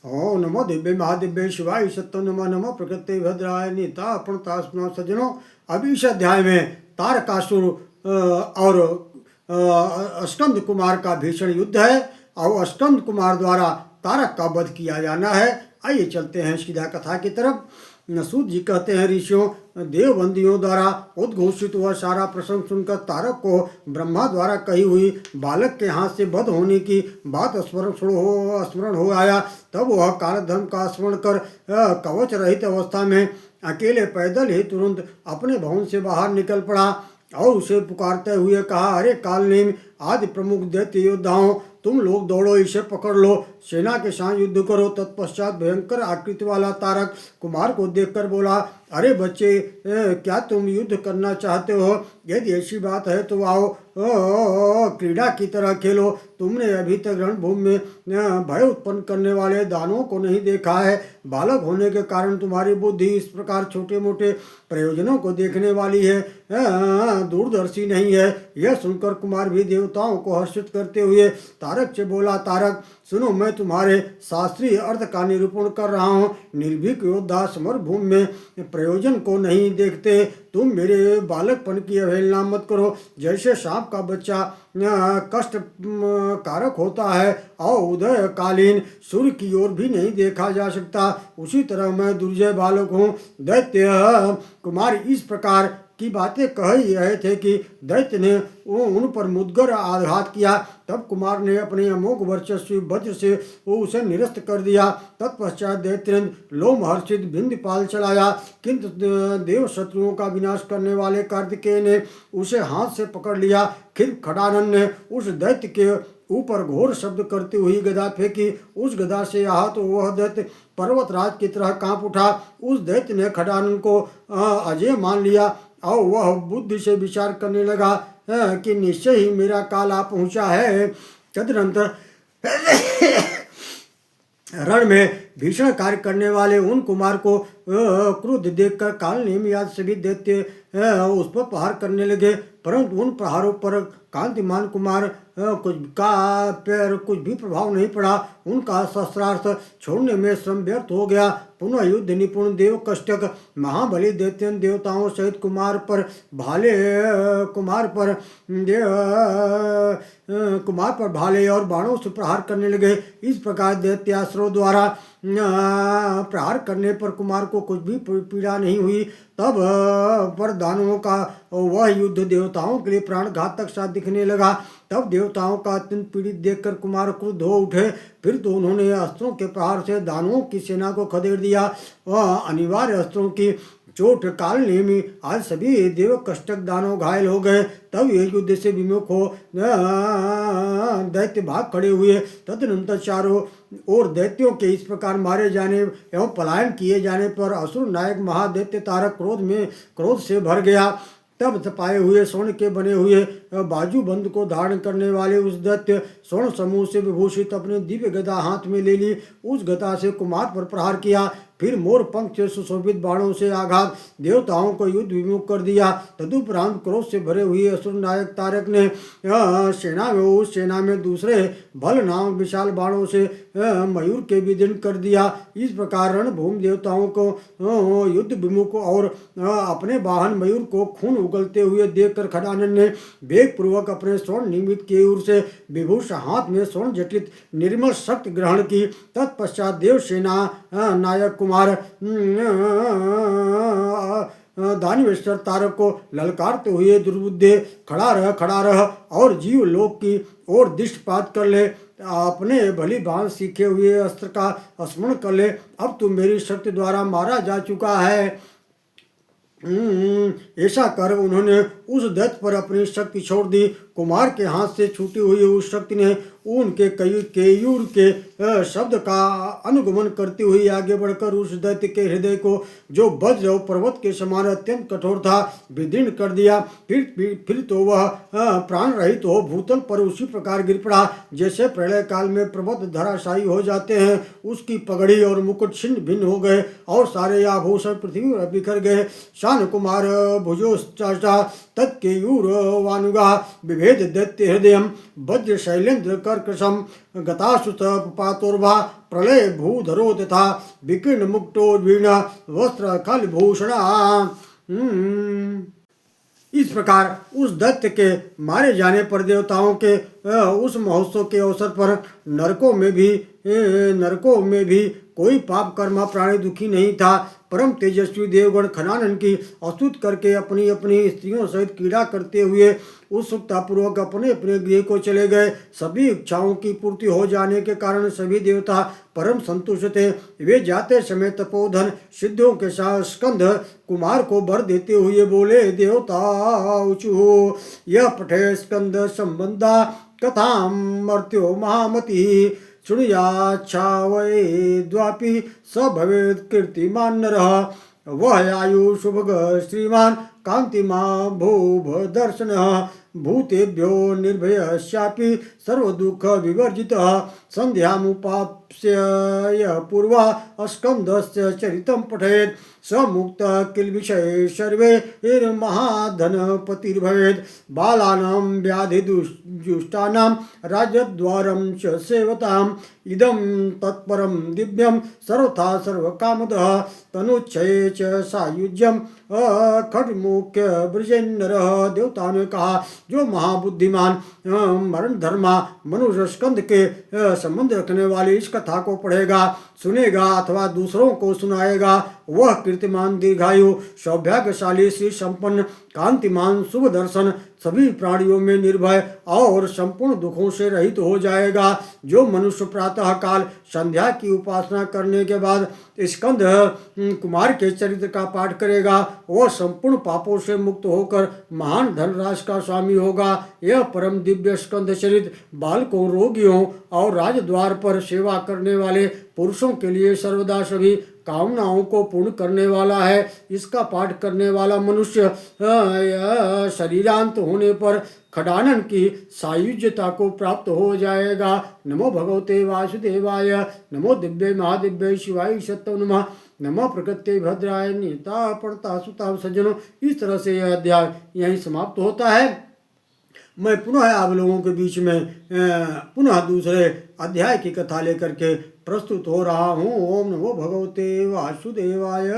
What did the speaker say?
ओम नमो दिव्य महादिव्य शिवाय सत्य नमो नमो प्रकृति भद्राय नीता अपनता स्मरण सज्जनों। अभी इस अध्याय में तारकासुर और स्कंद कुमार का भीषण युद्ध है और स्कंद कुमार द्वारा तारक का वध किया जाना है। आइए चलते हैं सीधा कथा की तरफ। सूत जी कहते हैं, ऋषियों देवबंदियों द्वारा उद्घोषित हुआ सारा प्रसंग सुनकर तारक को ब्रह्मा द्वारा कही हुई बालक के हाथ से वध होने की बात स्मरण हो आया। तब वह कालधर्म का स्मरण कर कवच रहित अवस्था में अकेले पैदल ही तुरंत अपने भवन से बाहर निकल पड़ा और उसे पुकारते हुए कहा, अरे कालनेम आदि प्रमुख दैत्य योद्धाओं, तुम लोग दौड़ो, इसे पकड़ लो, सेना के साथ युद्ध करो। तत्पश्चात भयंकर आकृति वाला तारक कुमार को देखकर बोला, अरे बच्चे, क्या तुम युद्ध करना चाहते हो? यदि ऐसी बात है तो आओ, क्रीड़ा की तरह खेलो। तुमने अभी तक रणभूमि में भय उत्पन्न करने वाले दानवों को नहीं देखा है। बालक होने के कारण तुम्हारी बुद्धि इस प्रकार छोटे मोटे प्रयोजनों को देखने वाली है, दूरदर्शी नहीं है। यह सुनकर कुमार भी देवताओं को हर्षित करते हुए तारक से बोला, तारक सुनो, मैं तुम्हारे शास्त्रीय अर्थ का निरूपण कर रहा हूँ। निर्भीक योद्धा समर भूमि में प्रयोजन को नहीं देखते। तुम मेरे बालकपन की अवहेलना मत करो। जैसे सांप का बच्चा कष्ट कारक होता है और उदय कालीन सूर्य की ओर भी नहीं देखा जा सकता, उसी तरह मैं दुर्जय बालक हूँ। दैत्य कुमार इस प्रकार की बातें कह ही रहे थे कि दैत्य ने उन पर मुदगर आघात किया। तब कुमार ने अपने अमोघ वर्चस्वी वज्र से उसे निरस्त कर दिया। तत्पश्चात दैत्येंद्र लोमहर्षित भिंदपाल चलाया, किंतु देव शत्रुओं का विनाश करने वाले कार्तिकेय ने उसे हाथ से पकड़ लिया। फिर खडानंद ने उस दैत्य के ऊपर घोर शब्द करती हुई गदा फेंकी। उस गदा से आहत तो वह दैत्य पर्वतराज की तरह कांप उठा। उस दैत्य ने खडानंद को अजय मान लिया और वह बुद्धि से विचार करने लगा कि निश्चय ही मेरा काल आ पहुंचा है। तदनंतर रण में भीषण कार्य करने वाले उन कुमार को क्रोध देखकर काल नेमियाद सभी दैत्य उस पर प्रहार करने लगे, परंतु उन प्रहारों पर कांतिमान कुमार कुछ भी प्रभाव नहीं पड़ा। उनका शस्त्रास्त्र छोड़ने में श्रम व्यर्थ हो गया। पुनः युद्ध निपुण देव कष्टक महाबली दैत्य देवताओं सहित कुमार पर भाले और बाणों से प्रहार करने लगे। इस प्रकार दैत्यास्त्रों द्वारा प्रहार करने पर कुमार को कुछ भी पीड़ा नहीं हुई। तब पर दानवों का वह युद्ध देवताओं के लिए प्राणघातक सा दिखने लगा। तब देवताओं का अत्यंत पीड़ित देखकर कुमार क्रुद्ध हो उठे। फिर तो उन्होंने अस्त्रों के प्रहार से दानवों की सेना को खदेड़ दिया। अनिवार्य अस्त्रों की चोट काल नेमी आज सभी देव कष्टक दानव घायल हो गए। तब ये युद्ध से विमुख हो दैत्य भाग खड़े हुए। तदनंतर चारों और दैत्यों के इस प्रकार मारे जाने एवं पलायन किए जाने पर असुर नायक महादैत्य तारक क्रोध से भर गया। तब तपाए हुए स्वर्ण के बने हुए बाजू बंद को धारण करने वाले उस दैत्य स्वर्ण समूह से विभूषित अपने दिव्य गदा हाथ में ले ली। उस गदा से कुमार पर प्रहार किया। फिर मोर पंख से सुशोभित बाणों से आघात देवताओं को युद्ध विमुख कर दिया। तदुपरांत क्रोध से भरे हुए असुर नायक तारक ने सेना में दूसरे बल नामक विशाल बाणों से मयूर के विदीर्ण कर दिया। इस प्रकार रणभूमि देवताओं को युद्ध विमुख और अपने वाहन मयूर को खून उगलते हुए देखकर खडानंद ने वेग पूर्वक अपने स्वर्ण निर्मित केयूर से विभूष हाथ में स्वर्ण जटित निर्मल शक्ति ग्रहण की। तत्पश्चात देव सेना नायक कुमार दानवेश्वर तारक को ललकारते हुए दुर्बुद्धे खड़ा रह और जीव लोक की ओर दृष्टिपात कर ले। अपने भली भांति सीखे हुए अस्त्र का स्मरण कर ले। अब तू मेरी शक्ति द्वारा मारा जा चुका है। ऐसा कर उन्होंने उस दैत्य पर अपनी शक्ति छोड़ दी। कुमार के हाथ से छूटी हुई उस शक्ति ने उनके केयूर के शब्द का अनुगमन करती हुई आगे बढ़कर उस दैत्य के हृदय को, जो वज्र और पर्वत के समान अत्यंत कठोर था, विदीर्ण कर दिया। फिर तो वह प्राण रहित हो भूतल पर उसी प्रकार गिर पड़ा जैसे प्रलय काल में पर्वत धराशायी हो जाते हैं। उसकी पगड़ी और मुकुट छिन्न भिन्न हो गए और सारे आभूषण पृथ्वी पर बिखर गए। शान कुमार भुजो तत्केयूर वानुगा विभेद दैत्य हृदय वज्र शैलेन्द्र कर्कशम गतासुत पातोर्भा प्रलय भूधरो तथा विकीर्ण मुक्टोर्वीण वस्त्र खलभूषणा। इस प्रकार उस दैत्य के मारे जाने पर देवताओं के उस महोत्सव के अवसर पर नरकों में भी कोई पाप कर्मा प्राणी दुखी नहीं था। परम तेजस्वी देवगण खनानन की स्तुति करके अपनी अपनी स्त्रियों सहित क्रीड़ा करते हुए उत्सुकतापूर्वक अपने अपने गृह को चले गए। सभी इच्छाओं की पूर्ति हो जाने के कारण सभी देवता परम संतुष्ट थे। वे जाते समय तपोधन सिद्धों के साथ स्कंद कुमार को वर देते हुए बोले, देवता ऊचु यह पठे स्कंद संबंधा कथा मर्त्यो महामति शुणुयाच्छा वै द्वापि स भवेत् कीर्तिमान नरः वह आयु शुभग श्रीमान कांतिमा भूभ दर्शन भूतेभ्यो निर्भयश्यापि सर्वदुःख विवर्जितः संध्यामुपास्य यः पूर्वा स्कंदस्य चरितं पठेत् स मुक्त किल विषये सर्वे महाधनपतिर्भवेत् बालानां व्याधिजुष्टानां राजद्वारं च सेवताम् इदं तत्परं दिव्यं सर्वथा सर्वकामदः तनुच्छये च सायुज्यम खड्मुख्य ब्रजेन्नरः। देवता ने कहा, जो महाबुद्धिमान मरण धर्मा मनुष्य स्कंद के संबंध रखने वाली इस कथा को पढ़ेगा, सुनेगा अथवा दूसरों को सुनाएगा, वह कीर्तिमान दीर्घायु सौभाग्यशाली श्री संपन्न कांतिमान शुभ दर्शन सभी प्राणियों में निर्भय और संपूर्ण दुखों से रहित हो जाएगा। जो मनुष्य प्रातः काल संध्या की उपासना करने के बाद स्कंद कुमार के चरित्र का पाठ करेगा, वह संपूर्ण पापों से मुक्त होकर महान धनराशि का स्वामी होगा। यह परम दिव्य स्कंद चरित्र बालकों, रोगियों और राजद्वार पर सेवा करने वाले पुरुषों के लिए सर्वदा सभी कामनाओं को पूर्ण करने वाला है। इसका पाठ करने वाला मनुष्य शरीरांत होने पर खडानन की सायुज्यता को प्राप्त हो जाएगा। नमो भगवते वासुदेवाय, नमो दिव्य महादिव्य शिवाय सत्तो नमः, नमो प्रकृति भद्राय नीता पड़ता सुता सज्जनों। इस तरह से यह अध्याय यहीं समाप्त होता है। मैं पुनः आप लोगों के बीच में पुनः दूसरे अध्याय की कथा लेकर के प्रस्तुत हो रहा हूँ। ओम नमो भगवते वासुदेवाय।